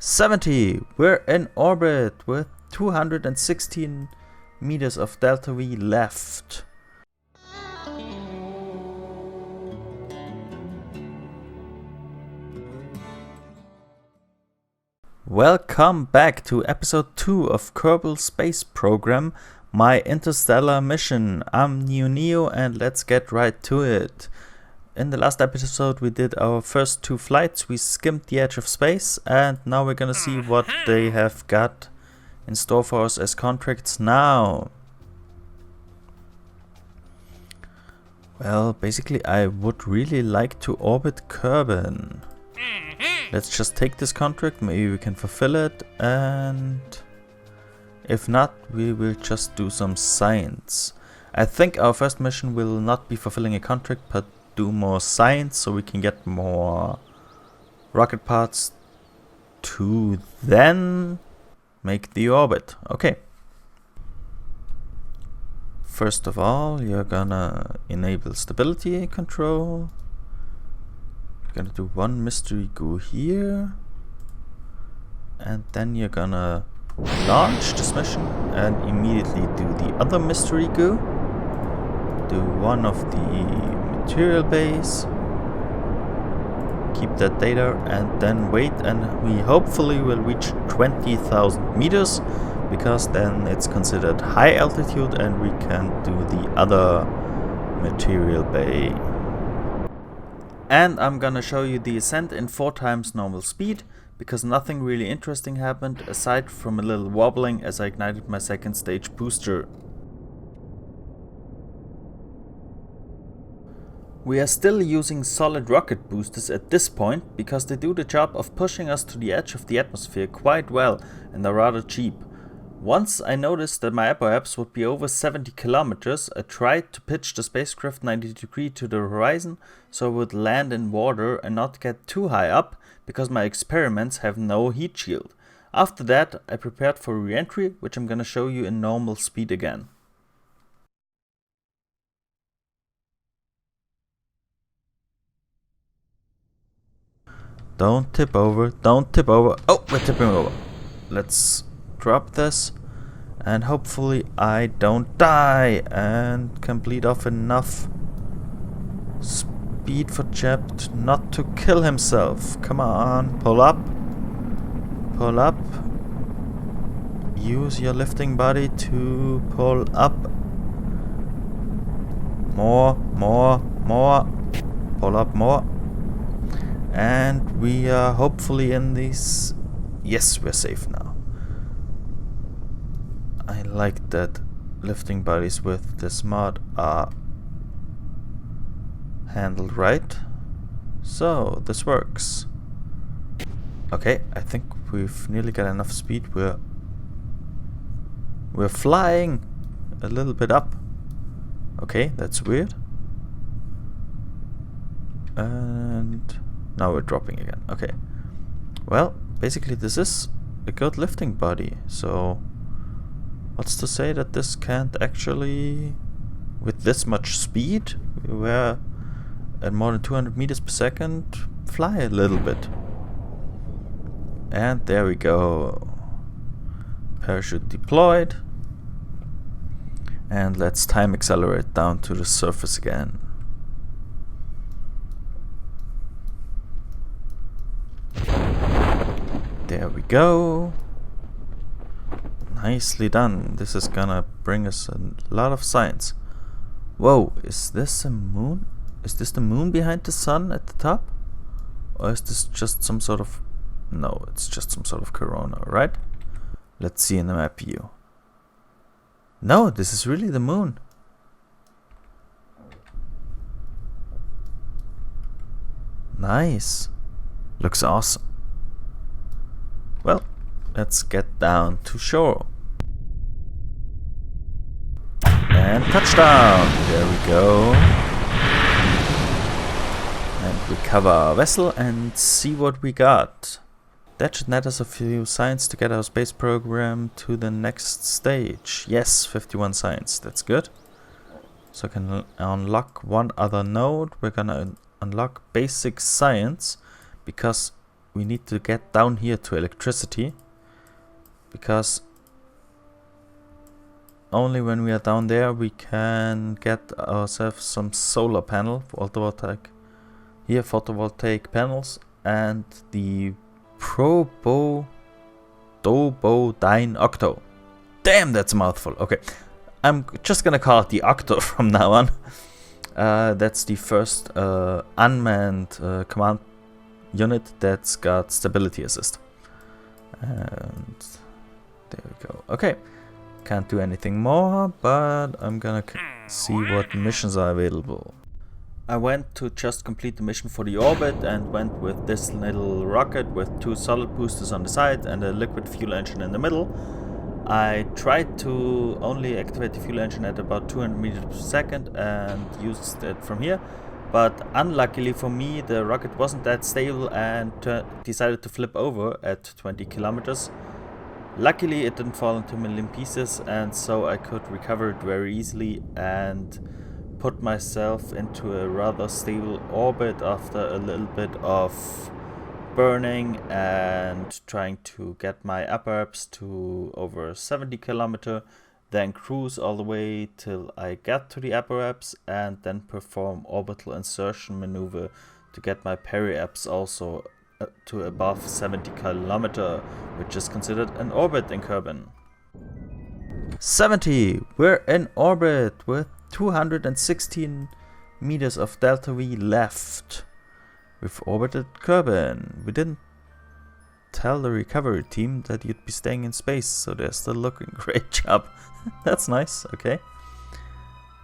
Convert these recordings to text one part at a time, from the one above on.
70. We're in orbit with 216 meters of delta V left. Welcome back to episode 2 of Kerbin Space Program, my interstellar mission. I'm Neo and let's get right to it. In the last episode we did our first 2 flights, we skimmed the edge of space, and now we're gonna see what they have got in store for us as contracts now. Well, basically I would really like to orbit Kerbin. Let's just take this contract, maybe we can fulfill it, and if not, we will just do some science. I think our first mission will not be fulfilling a contract, but do more science so we can get more rocket parts to then make the orbit. Okay. First of all, you're gonna enable stability control. You're gonna do one mystery goo here, and then you're gonna launch this mission and immediately do the other mystery goo. Do one of the material base, keep that data, and then wait, and we hopefully will reach 20,000 meters, because then it's considered high altitude and we can do the other material bay. And I'm gonna show you the ascent in 4 times normal speed, because nothing really interesting happened aside from a little wobbling as I ignited my second stage booster. We are still using solid rocket boosters at this point, because they do the job of pushing us to the edge of the atmosphere quite well and are rather cheap. Once I noticed that my apoapse would be over 70 kilometers, I tried to pitch the spacecraft 90 degrees to the horizon so I would land in water and not get too high up, because my experiments have no heat shield. After that I prepared for re-entry, which I'm gonna show you in normal speed again. Don't tip over, don't tip over. Oh, we're tipping over. Let's drop this, and hopefully I don't die and can bleed off enough speed for Jeb not to kill himself. Come on, pull up. Pull up. Use your lifting body to pull up. More. Pull up more. And we are hopefully in these. Yes, we're safe now. I like that lifting bodies with this mod are handled right. So this works. Okay, I think we've nearly got enough speed. We're flying a little bit up. Okay, that's weird. And now we're dropping again. Okay. Well, basically this is a good lifting body, so what's to say that this can't actually, with this much speed, we're at more than 200 meters per second, fly a little bit. And there we go. Parachute deployed. And let's time accelerate down to the surface again. There we go. Nicely done. This is gonna bring us a lot of science. Whoa, is this a moon? Is this the moon behind the sun at the top? Or is this just some sort of... No, it's just some sort of corona, right? Let's see in the map view. No, this is really the moon. Nice. Looks awesome. Well, let's get down to shore. And touchdown! There we go. And recover our vessel and see what we got. That should net us a few science to get our space program to the next stage. Yes, 51 science, that's good. So I can unlock one other node. We're gonna unlock basic science, because we need to get down here to electricity, because only when we are down there we can get ourselves some solar panel, photovoltaic panels, and the Dobodyne Octo. Damn, that's a mouthful. Okay, I'm just gonna call it the Octo from now on. That's the first unmanned command unit that's got stability assist. And there we go. Okay, can't do anything more, but I'm gonna see what missions are available. I went to just complete the mission for the orbit and went with this little rocket with 2 solid boosters on the side and a liquid fuel engine in the middle. I tried to only activate the fuel engine at about 200 meters per second and used it from here, but unluckily for me the rocket wasn't that stable and decided to flip over at 20 kilometers. Luckily it didn't fall into a million pieces, and so I could recover it very easily and put myself into a rather stable orbit after a little bit of burning and trying to get my upwarps to over 70 kilometer, then cruise all the way till I get to the upwarps and then perform orbital insertion maneuver to get my periaps also to above 70 kilometer, which is considered an orbit in Kerbin. 70! We're in orbit with 216 meters of delta V left. We've orbited Kerbin. We didn't tell the recovery team that you'd be staying in space, so they're still looking. Great job. That's nice. Okay.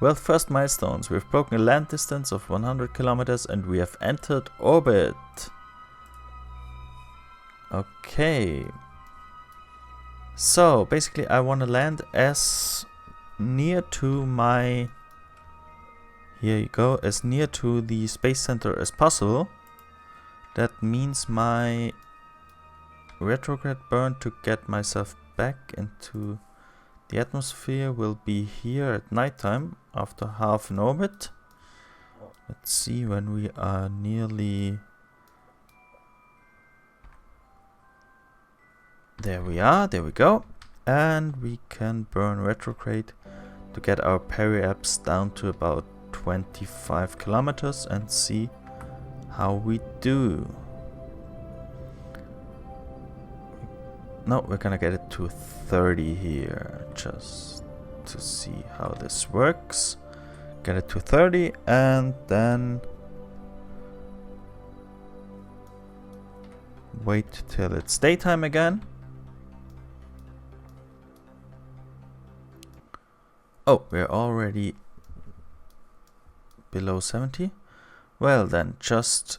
Well, first milestones. We've broken a land distance of 100 kilometers and we have entered orbit. Okay. So basically I want to land as near to my, here you go, as near to the space center as possible. That means my retrograde burn to get myself back into the atmosphere will be here at nighttime after half an orbit. Let's see when we are nearly, there we are, there we go. And we can burn retrograde to get our periaps down to about 25 kilometers and see how we do. No, we're gonna get it to 30 here just to see how this works. Get it to 30 and then wait till it's daytime again. Oh, we're already below 70. Well then, just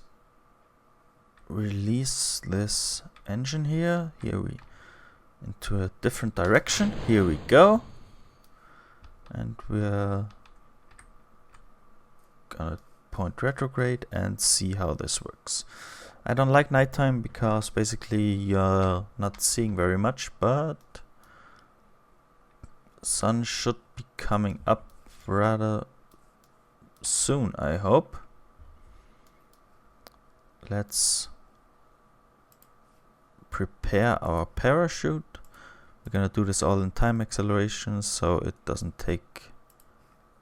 release this engine here. Here we into a different direction. Here we go. And we're gonna point retrograde and see how this works. I don't like nighttime because basically you're not seeing very much, but sun should be coming up rather soon, I hope. Let's prepare our parachute. We're gonna do this all in time acceleration so it doesn't take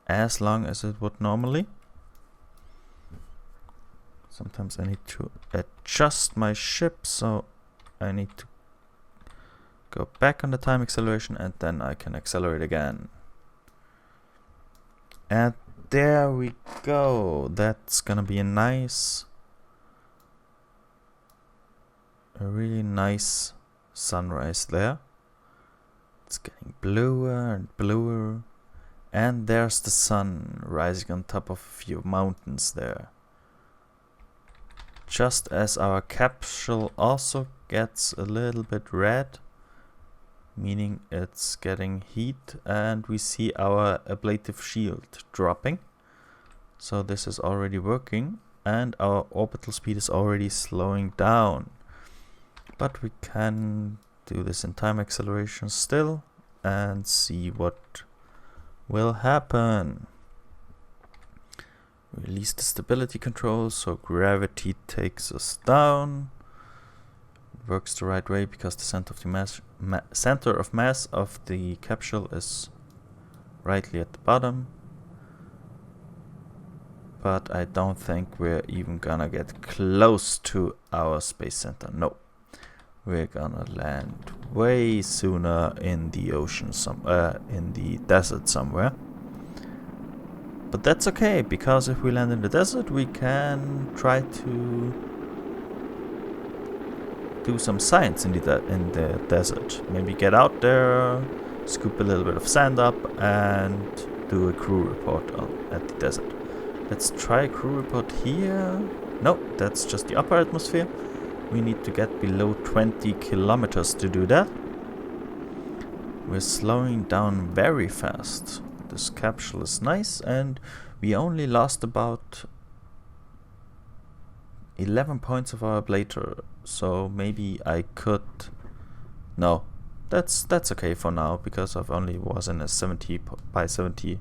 as long as it would normally. Sometimes I need to adjust my ship, so I need to go back on the time acceleration and then I can accelerate again. And there we go. That's gonna be a really nice sunrise there. It's getting bluer and bluer, and there's the sun rising on top of a few mountains there. Just as our capsule also gets a little bit red, meaning it's getting heat, and we see our ablative shield dropping. So this is already working and our orbital speed is already slowing down. But we can do this in time acceleration still and see what will happen. Release the stability control so gravity takes us down. works the right way because the center of the center of mass of the capsule is rightly at the bottom. But I don't think we're even gonna get close to our space center. No. We're gonna land way sooner in the ocean, in the desert somewhere. But that's okay, because if we land in the desert, we can try to do some science in the desert. Maybe get out there, scoop a little bit of sand up, and do a crew report at the desert. Let's try a crew report here. No, that's just the upper atmosphere. We need to get below 20 kilometers to do that. We're slowing down very fast. This capsule is nice, and we only lost about 11 points of our ablator. So maybe I could... No, that's okay for now, because I've only was in a 70 by 70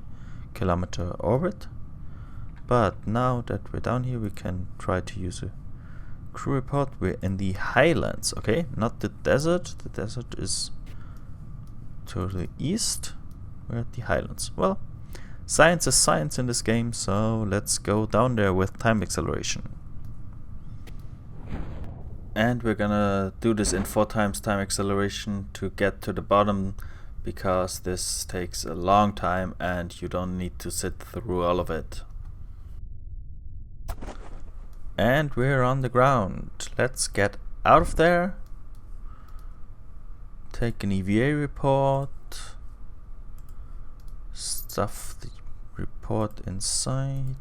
kilometer orbit. But now that we're down here, we can try to use a crew report. We're in the highlands, okay? Not the desert. The desert is to the east. We're at the highlands. Well, science is science in this game, so let's go down there with time acceleration. And we're gonna do this in 4 times time acceleration to get to the bottom, because this takes a long time and you don't need to sit through all of it. And we're on the ground. Let's get out of there. Take an EVA report. Stuff the report inside.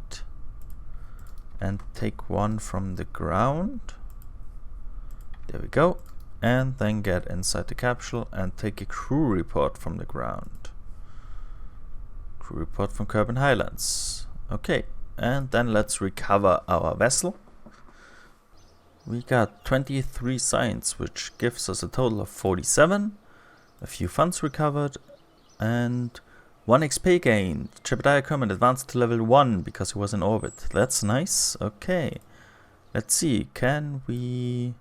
And take one from the ground. There we go. And then get inside the capsule and take a crew report from the ground. Crew report from Kerbin Highlands. Okay. And then let's recover our vessel. We got 23 science, which gives us a total of 47. A few funds recovered. And 1 XP gained. Jebediah Kerman advanced to level 1 because he was in orbit. That's nice. Okay. Let's see. Can we...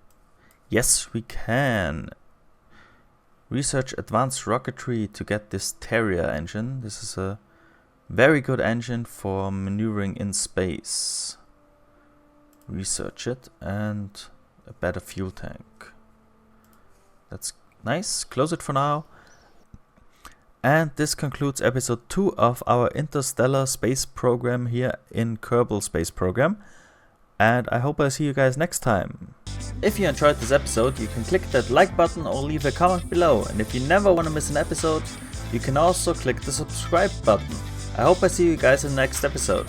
Yes, we can. Research advanced rocketry to get this Terrier engine. This is a very good engine for maneuvering in space. Research it, and a better fuel tank. That's nice. Close it for now. And this concludes episode 2 of our Interstellar space program here in Kerbal Space Program. And I hope I see you guys next time. If you enjoyed this episode, you can click that like button or leave a comment below. And if you never want to miss an episode, you can also click the subscribe button. I hope I see you guys in the next episode.